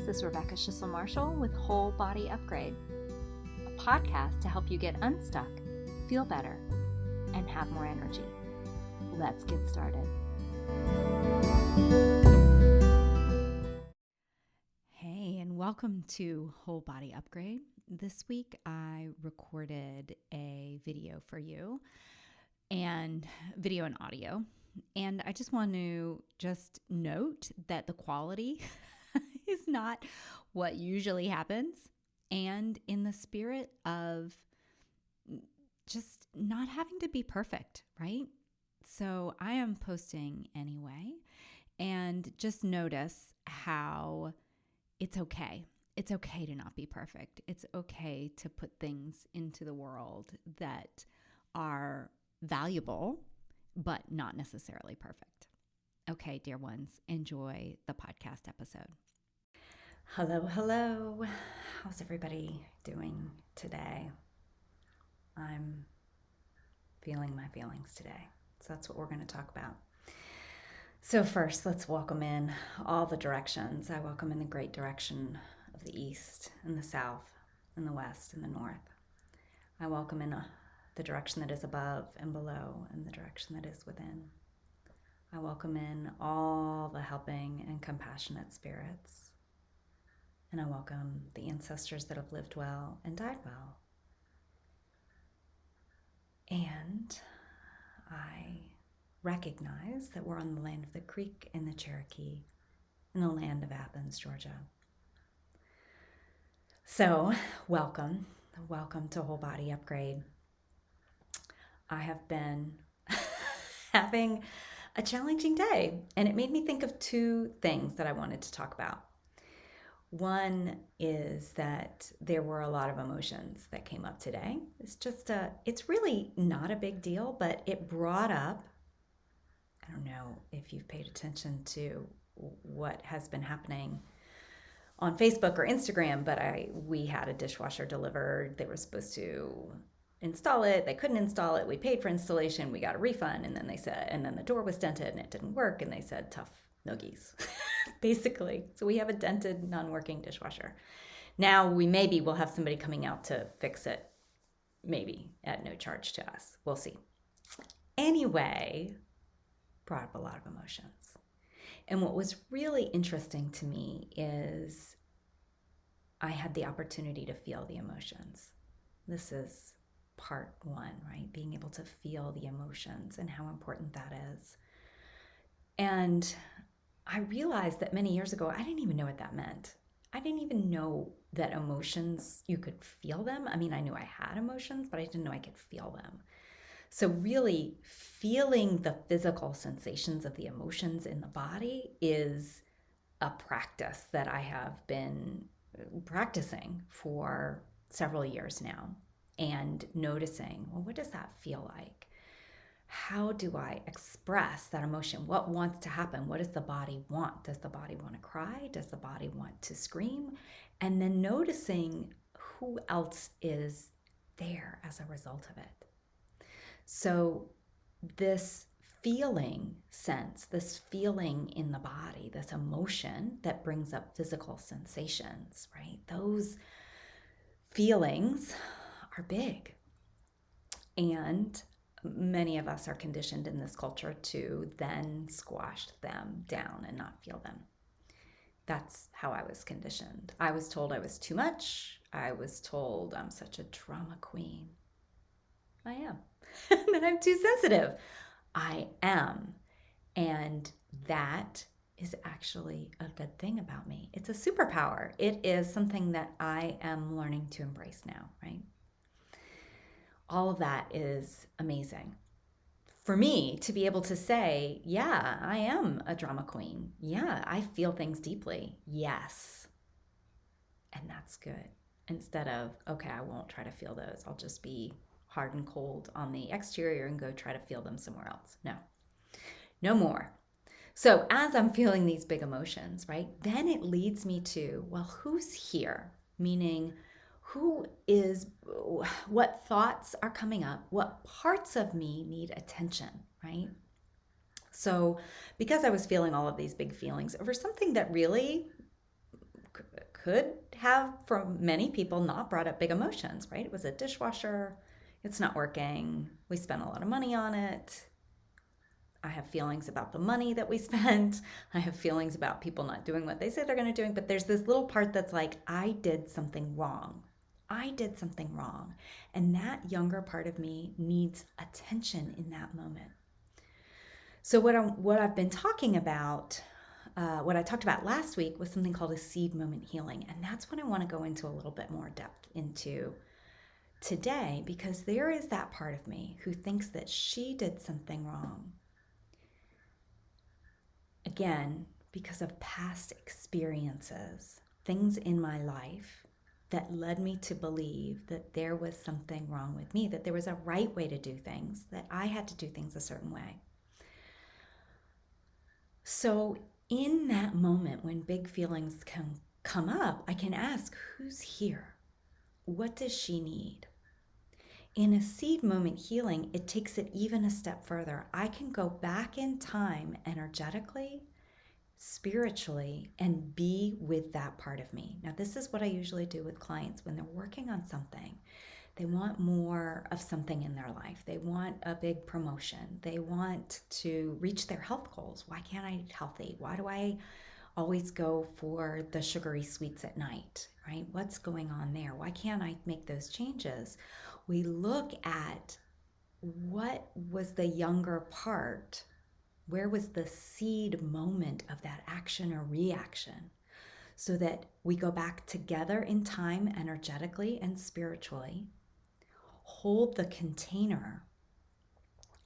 is Rebecca Schissel Marshall with Whole Body Upgrade, a podcast to help you get unstuck, feel better, and have more energy. Let's get started. Hey, and welcome to Whole Body Upgrade. This week I recorded a video for you, and video and audio. And I just want to note that the quality is not what usually happens. And in the spirit of just not having to be perfect, right? So I am posting anyway. And just notice how it's okay. It's okay to not be perfect. It's okay to put things into the world that are valuable, but not necessarily perfect. Okay, dear ones, enjoy the podcast episode. Hello. How's everybody doing today? I'm feeling my feelings today. So that's what we're going to talk about. So first, let's welcome in all the directions. I welcome in the great direction of the east and the south and the west and the north. I welcome in the direction that is above and below and the direction that is within. I welcome in all the helping and compassionate spirits. And I welcome the ancestors that have lived well and died well. And I recognize that we're on the land of the Creek and the Cherokee in the land of Athens, Georgia. So welcome to Whole Body Upgrade. I have been having a challenging day, and it made me think of two things that I wanted to talk about. One is that there were a lot of emotions that came up today. It's really not a big deal, but it brought up, I don't know if you've paid attention to what has been happening on Facebook or Instagram, but we had a dishwasher delivered. They were supposed to install it. They couldn't install it. We paid for installation. We got a refund. And then the door was dented and it didn't work. And they said, tough noogies, basically. So we have a dented, non-working dishwasher. Now we'll have somebody coming out to fix it, maybe at no charge to us. We'll see. Anyway, brought up a lot of emotions. And what was really interesting to me is I had the opportunity to feel the emotions. This is part one, right? Being able to feel the emotions and how important that is. And I realized that many years ago, I didn't even know what that meant. I didn't even know that emotions, you could feel them. I mean, I knew I had emotions, but I didn't know I could feel them. So really feeling the physical sensations of the emotions in the body is a practice that I have been practicing for several years now. And noticing, well, what does that feel like? How do I express that emotion? What wants to happen? What does the body want? Does the body want to cry? Does the body want to scream? And then noticing who else is there as a result of it. So this feeling sense, this feeling in the body, this emotion that brings up physical sensations, right? Those feelings are big. And many of us are conditioned in this culture to then squash them down and not feel them. That's how I was conditioned. I was told I was too much. I was told I'm such a drama queen. I am. That I'm too sensitive. I am. And that is actually a good thing about me. It's a superpower. It is something that I am learning to embrace now, right? All of that is amazing. For me to be able to say, yeah, I am a drama queen. Yeah, I feel things deeply. Yes. And that's good. Instead of, okay, I won't try to feel those. I'll just be hard and cold on the exterior and go try to feel them somewhere else. No more. So as I'm feeling these big emotions, right, then it leads me to, well, who's here? Meaning, what thoughts are coming up? What parts of me need attention, right? So because I was feeling all of these big feelings over something that really could have, for many people, not brought up big emotions, right? It was a dishwasher. It's not working. We spent a lot of money on it. I have feelings about the money that we spent. I have feelings about people not doing what they say they're going to do. But there's this little part that's like, I did something wrong. I did something wrong. And that younger part of me needs attention in that moment. So what I've been talking about, what I talked about last week was something called a seed moment healing. And that's what I want to go into a little bit more depth into today, because there is that part of me who thinks that she did something wrong. Again, because of past experiences, things in my life that led me to believe that there was something wrong with me, that there was a right way to do things, that I had to do things a certain way. So in that moment when big feelings can come up, I can ask, who's here? What does she need? In a seed moment healing, it takes it even a step further. I can go back in time energetically, spiritually, and be with that part of me. Now, this is what I usually do with clients when they're working on something. They want more of something in their life. They want a big promotion. They want to reach their health goals. Why can't I eat healthy? Why do I always go for the sugary sweets at night, right? What's going on there? Why can't I make those changes? We look at what was the younger part. Where was the seed moment of that action or reaction? So that we go back together in time, energetically and spiritually, hold the container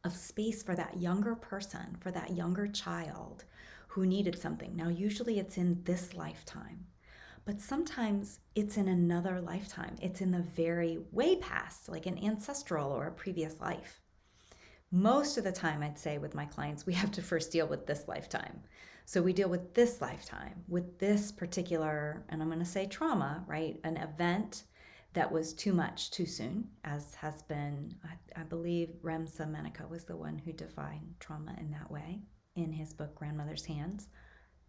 of space for that younger person, for that younger child who needed something. Now, usually it's in this lifetime, but sometimes it's in another lifetime. It's in the very way past, like an ancestral or a previous life. Most of the time, I'd say with my clients, we have to first deal with this lifetime. So we deal with this lifetime, with this particular, and I'm going to say trauma, right? An event that was too much too soon, as has been, I believe Remsa Mennica was the one who defined trauma in that way in his book, Grandmother's Hands.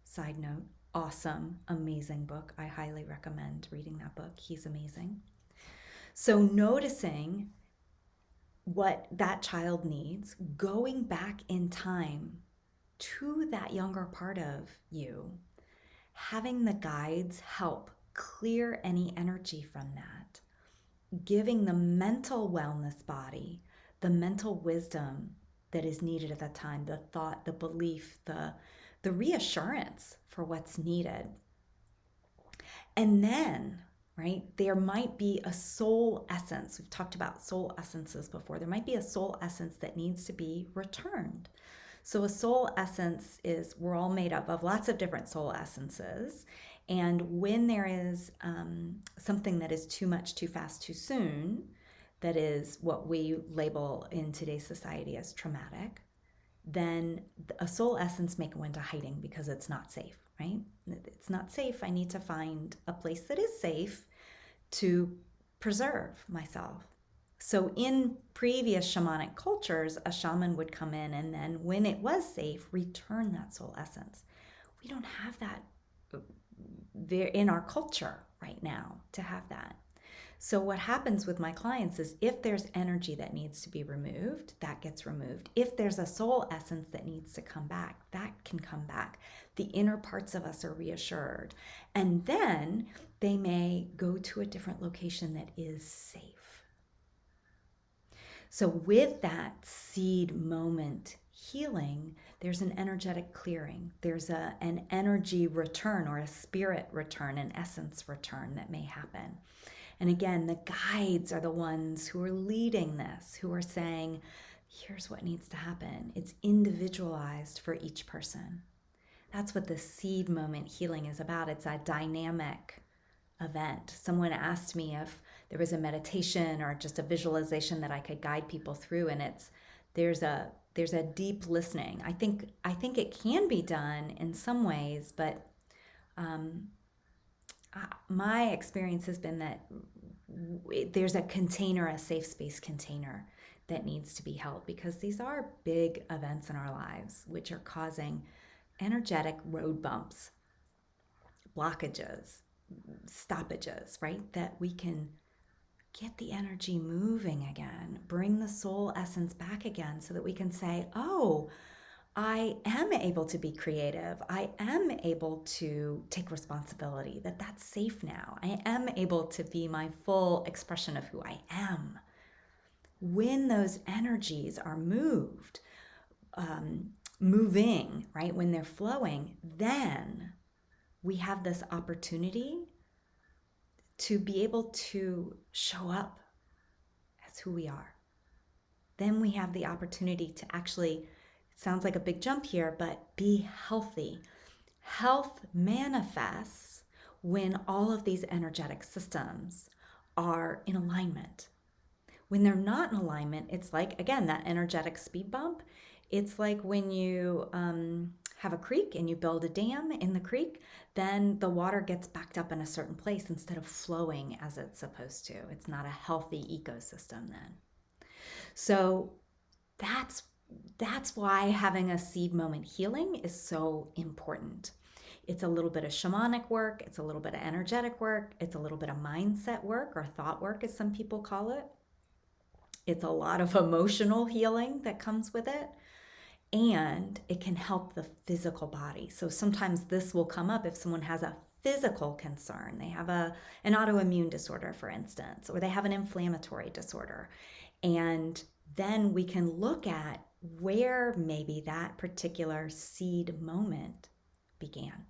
Side note, awesome, amazing book. I highly recommend reading that book. He's amazing. So noticing what that child needs, going back in time to that younger part of you, having the guides help clear any energy from that, giving the mental wellness body the mental wisdom that is needed at that time, the thought, the belief, the reassurance for what's needed. And then, right, there might be a soul essence. We've talked about soul essences before. There might be a soul essence that needs to be returned. So a soul essence is, we're all made up of lots of different soul essences. And when there is something that is too much, too fast, too soon, that is what we label in today's society as traumatic, then a soul essence may go into hiding because it's not safe, right? It's not safe. I need to find a place that is safe to preserve myself. So in previous shamanic cultures, a shaman would come in and then when it was safe, return that soul essence. We don't have that in our culture right now to have that. So what happens with my clients is if there's energy that needs to be removed, that gets removed. If there's a soul essence that needs to come back, that can come back. The inner parts of us are reassured. And then they may go to a different location that is safe. So with that seed moment healing, there's an energetic clearing. There's an energy return or a spirit return, an essence return that may happen. And again, the guides are the ones who are leading this, who are saying, here's what needs to happen. It's individualized for each person. That's what the seed moment healing is about. It's a dynamic event. Someone asked me if there was a meditation or just a visualization that I could guide people through, and there's a deep listening. I think it can be done in some ways, but my experience has been that there's a container, a safe space container that needs to be held, because these are big events in our lives which are causing energetic road bumps, blockages, stoppages, right? That we can get the energy moving again, bring the soul essence back again so that we can say, oh, I am able to be creative. I am able to take responsibility, that's safe now. I am able to be my full expression of who I am. When those energies are moving, right? When they're flowing, then we have this opportunity to be able to show up as who we are. Then we have the opportunity to actually, it sounds like a big jump here, but be healthy. Health manifests when all of these energetic systems are in alignment. When they're not in alignment, it's like, again, that energetic speed bump. It's like when you have a creek and you build a dam in the creek, then the water gets backed up in a certain place instead of flowing as it's supposed to. It's not a healthy ecosystem then. So that's why having a seed moment healing is so important. It's a little bit of shamanic work. It's a little bit of energetic work. It's a little bit of mindset work, or thought work, as some people call it. It's a lot of emotional healing that comes with it. And it can help the physical body. So sometimes this will come up if someone has a physical concern. They have an autoimmune disorder, for instance, or they have an inflammatory disorder. And then we can look at where maybe that particular seed moment began.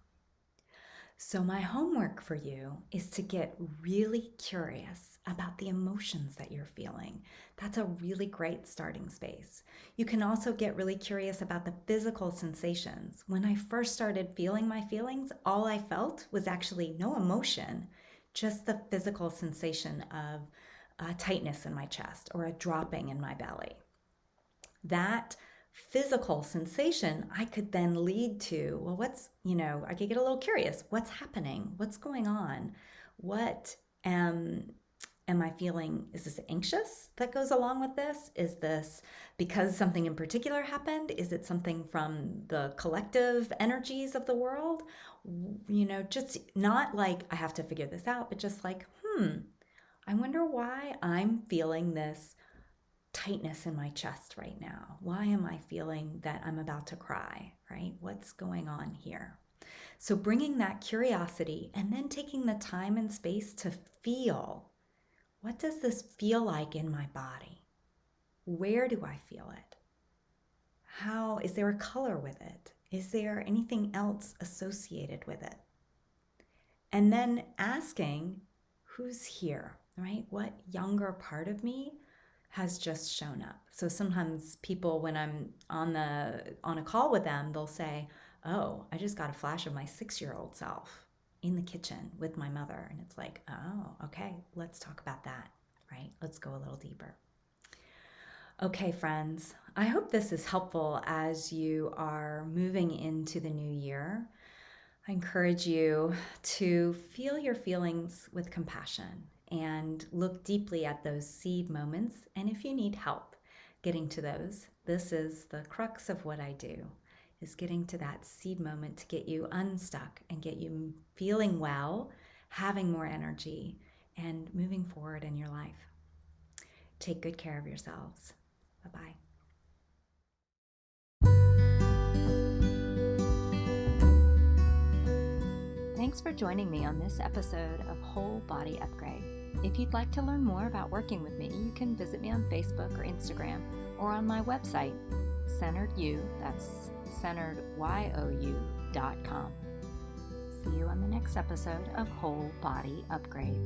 So my homework for you is to get really curious about the emotions that you're feeling. That's a really great starting space. You can also get really curious about the physical sensations. When I first started feeling my feelings, all I felt was actually no emotion, just the physical sensation of tightness in my chest or a dropping in my belly. That physical sensation, I could then lead to, well, I could get a little curious. What's happening? What's going on? What am I feeling? Is this anxious that goes along with this? Is this because something in particular happened? Is it something from the collective energies of the world? Just not like I have to figure this out, but just like, I wonder why I'm feeling this tightness in my chest right now. Why am I feeling that I'm about to cry, right? What's going on here? So bringing that curiosity and then taking the time and space to feel, what does this feel like in my body? Where do I feel it? How, is there a color with it? Is there anything else associated with it? And then asking, who's here, right? What younger part of me has just shown up? So sometimes people, when I'm on a call with them, they'll say, oh, I just got a flash of my 6-year-old self in the kitchen with my mother. And it's like, oh, okay, let's talk about that, right? Let's go a little deeper. Okay, friends, I hope this is helpful as you are moving into the new year. I encourage you to feel your feelings with compassion and look deeply at those seed moments. And if you need help getting to those, this is the crux of what I do, is getting to that seed moment to get you unstuck and get you feeling well, having more energy, and moving forward in your life. Take good care of yourselves. Bye-bye. Thanks for joining me on this episode of Whole Body Upgrade. If you'd like to learn more about working with me, you can visit me on Facebook or Instagram, or on my website, CenteredYou, that's CenteredYou.com. See you on the next episode of Whole Body Upgrade.